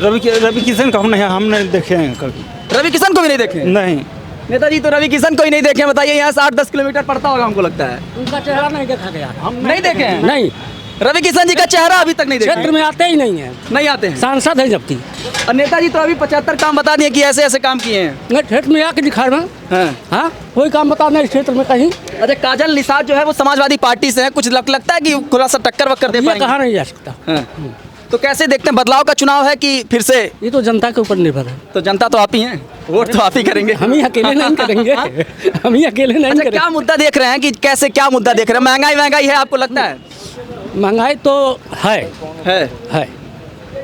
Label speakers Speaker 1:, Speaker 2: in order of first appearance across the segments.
Speaker 1: रवि किशन को हम नहीं देखे हैं कभी।
Speaker 2: रवि किशन को भी नहीं देखे?
Speaker 1: नहीं।
Speaker 2: नेताजी तो रवि किशन को ही नहीं देखे, बताइए यहाँ से 8-10 किलोमीटर पड़ता होगा हमको लगता है।
Speaker 3: उनका चेहरा नहीं देखा गया, हम
Speaker 2: नहीं देखे हैं?
Speaker 3: नहीं,
Speaker 2: रवि किशन जी का चेहरा अभी तक नहीं देखा?
Speaker 3: क्षेत्र में आते ही नहीं है,
Speaker 2: नहीं आते हैं।
Speaker 3: सांसद है जबकि।
Speaker 2: और नेताजी तो अभी 75 काम बता दिए कि ऐसे ऐसे काम किए हैं।
Speaker 3: नहीं, क्षेत्र में आके दिखा रहा।
Speaker 2: हाँ।
Speaker 3: हाँ, कोई काम बता नहीं क्षेत्र में कहीं।
Speaker 2: अच्छा, काजल निषाद जो है वो समाजवादी पार्टी से है, कुछ लगता है कि थोड़ा सा टक्कर वक्कर दे
Speaker 3: ये
Speaker 2: पाएंगे?
Speaker 3: कहा नहीं जा सकता।
Speaker 2: हाँ। तो कैसे देखते हैं, बदलाव का चुनाव है कि फिर से?
Speaker 3: ये तो जनता के ऊपर निर्भर है।
Speaker 2: तो जनता तो आप ही हैं, वोट तो आप ही करेंगे।
Speaker 3: हम ही अकेले नहीं करेंगे, हम ही अकेले नहीं
Speaker 2: अच्छा,
Speaker 3: करेंगे।
Speaker 2: क्या मुद्दा देख रहे हैं कि कैसे क्या मुद्दा देख रहे हैं? महंगाई है आपको लगता है?
Speaker 3: महंगाई तो है।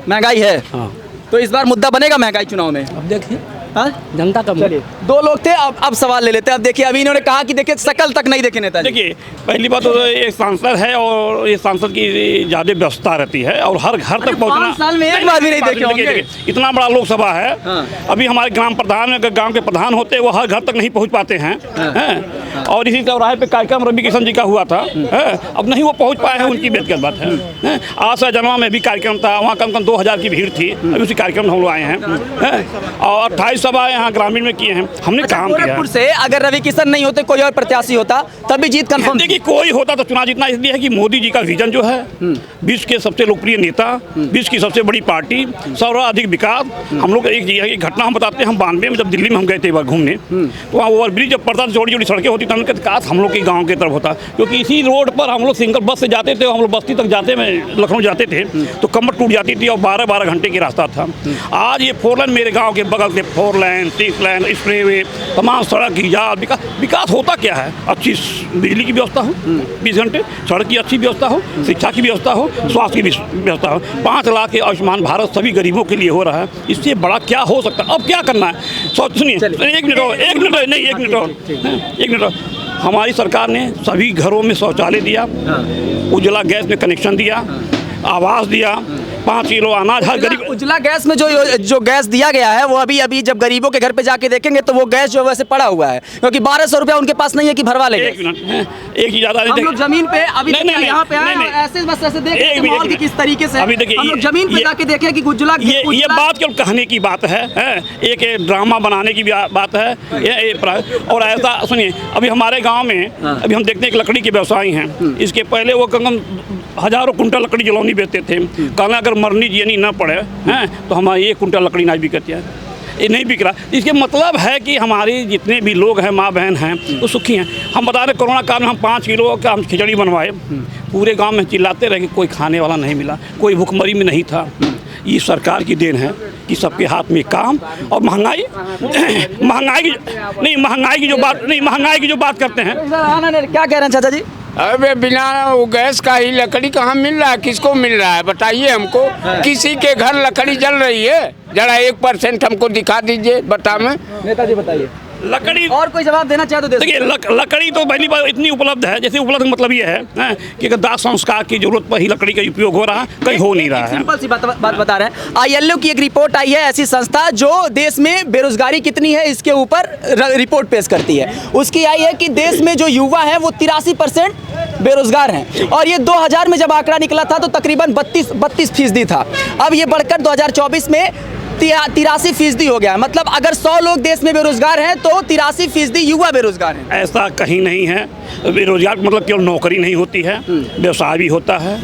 Speaker 2: महंगाई है।
Speaker 3: हाँ,
Speaker 2: तो इस बार मुद्दा बनेगा महंगाई चुनाव में?
Speaker 3: अब देखिए
Speaker 2: हाँ?
Speaker 3: जनता का।
Speaker 2: चलिए, दो लोग थे, अब सवाल ले लेते हैं। अब देखिए, अभी इन्होंने कहा कि देखिए शकल तक नहीं देखे नेताजी।
Speaker 4: देखिए, पहली बात तो एक सांसद है और ये सांसद की ज़्यादा व्यवस्था रहती है और हर घर तक पहुँचना।
Speaker 2: 5 साल में एक बार भी नहीं देखे होंगे।
Speaker 4: इतना बड़ा लोकसभा है।
Speaker 2: हाँ।
Speaker 4: अभी हमारे ग्राम प्रधान, अगर गांव के प्रधान होते वो हर घर तक नहीं पहुंच पाते हैं। हैं? और इसी चौराहे पे कार्यक्रम रवि किशन जी का हुआ था। अब नहीं वो पहुंच पाए हैं, उनकी व्यक्तिगत बात है। आज से जनवा में भी कार्यक्रम था, वहाँ कम 2000 की भीड़ थी। अभी उसी कार्यक्रम में हम लोग आए हैं और 28 सभा यहाँ ग्रामीण में किए हैं, हमने काम किया।
Speaker 2: गोरखपुर से अगर रवि किशन नहीं होते, कोई और प्रत्याशी होता, तब भी जीत कंफर्म?
Speaker 4: देखिए, कोई होता तो चुनाव जीतना इसलिए है कि मोदी जी का विजन जो है, विश्व के सबसे लोकप्रिय नेता, विश्व की सबसे बड़ी पार्टी, सर्वाधिक विकास। हम लोग एक घटना हम बताते हैं। हम 92 में जब दिल्ली में हम गए थे एक बार घूमने, तो वहाँ ओवरब्रिज जब पड़ता था, छोटी छोटी सड़कें होती, तो हमने कहा काश हम लोग के गाँव की तरफ होता, क्योंकि इसी रोड पर हम लोग सिंगल बस से जाते थे। हम लोग बस्ती तक जाते में लखनऊ जाते थे तो कमर टूट जाती थी और 12-12 घंटे की रास्ता था। आज ये 4 लेन मेरे गाँव के बगल से 4 लेन 6 लेन स्प्रेवे, तमाम सड़क इजाद, विकास होता क्या है? अच्छी बिजली की व्यवस्था हो 20 घंटे, सड़क की अच्छी व्यवस्था हो, शिक्षा की व्यवस्था हो, स्वास्थ्य की व्यवस्था हो। 5 लाख के आयुष्मान भारत सभी गरीबों के लिए हो रहा है। इससे बड़ा क्या हो सकता है? अब क्या करना है? सुनिए, एक मिनट। हमारी सरकार ने सभी घरों में शौचालय दिया, उज्ज्वला गैस में कनेक्शन दिया, आवास दिया, 5 किलो अनाज हर गरीब।
Speaker 2: उज्ज्वला गैस में जो गैस दिया गया है वो अभी जब गरीबों के घर पे जाके देखेंगे तो वो गैस जो वैसे पड़ा हुआ है, क्योंकि 1200 रुपया उनके पास नहीं है कि भरवा लेंगे।
Speaker 4: एक मिनट, एक चीज ज़्यादा
Speaker 2: हम लोग जमीन पे अभी यहाँ पे आए और ऐसे बस ऐसे देख माहौल की किस तरीके से
Speaker 4: अभी देखिए,
Speaker 2: हम लोग जमीन पे जाके देखें कि उज्ज्वला
Speaker 4: ये बात केवल कहने की बात है, एक ड्रामा बनाने की बात है। और ऐसा सुनिए, अभी हमारे गाँव में अभी हम देखते हैं एक लकड़ी के व्यवसायी हैं। इसके पहले वो कम हजारों कुंटल लकड़ी जलौनी बेचते थे। कहना अगर मरनी जियनी न पड़े हैं तो हमारी 1 कुंटल लकड़ी नहीं बिकती है, ये नहीं बिक रहा। इसके मतलब है कि हमारी जितने भी लोग हैं, माँ बहन हैं, वो सुखी हैं। हम बता रहे कोरोना काल में हम 5 किलो का हम खिचड़ी बनवाए, पूरे गांव में चिल्लाते रहे कि कोई खाने वाला नहीं मिला, कोई भुखमरी में नहीं था। ये सरकार की देन है कि सबके हाथ में काम। और महंगाई की जो बात करते हैं।
Speaker 2: क्या कह रहे हैं चाचा जी?
Speaker 5: अबे बिना वो गैस का ही लकड़ी कहाँ मिल रहा है? किसको मिल रहा है बताइए हमको? किसी के घर लकड़ी जल रही है? जरा 1% हमको दिखा दीजिए, बता में।
Speaker 2: नेताजी बताइए।
Speaker 4: लकड़ी
Speaker 2: और कोई जवाब देना चाहे तो दे।
Speaker 4: देखिए, लकड़ी तो पहली बार इतनी उपलब्ध है, जैसे उपलब्ध मतलब ये है कि अगर दाह संस्कार की जरूरत पर ही लकड़ी का उपयोग हो रहा है, कहीं हो नहीं रहा है।
Speaker 2: सिंपल सी बात बता रहे हैं। ILO की एक रिपोर्ट आई है, ऐसी संस्था जो देश में बेरोजगारी कितनी है इसके ऊपर रिपोर्ट पेश करती है। उसकी आई है कि देश में जो युवा है वो 83% बेरोजगार हैं और ये 2000 में जब आंकड़ा निकला था तो तकरीबन 32% था। अब ये बढ़कर 2024 में 83% हो गया। मतलब अगर 100 लोग देश में बेरोजगार हैं तो 83% युवा बेरोजगार हैं।
Speaker 4: ऐसा कहीं नहीं है। बेरोजगार मतलब केवल नौकरी नहीं होती है, व्यवसाय भी होता है।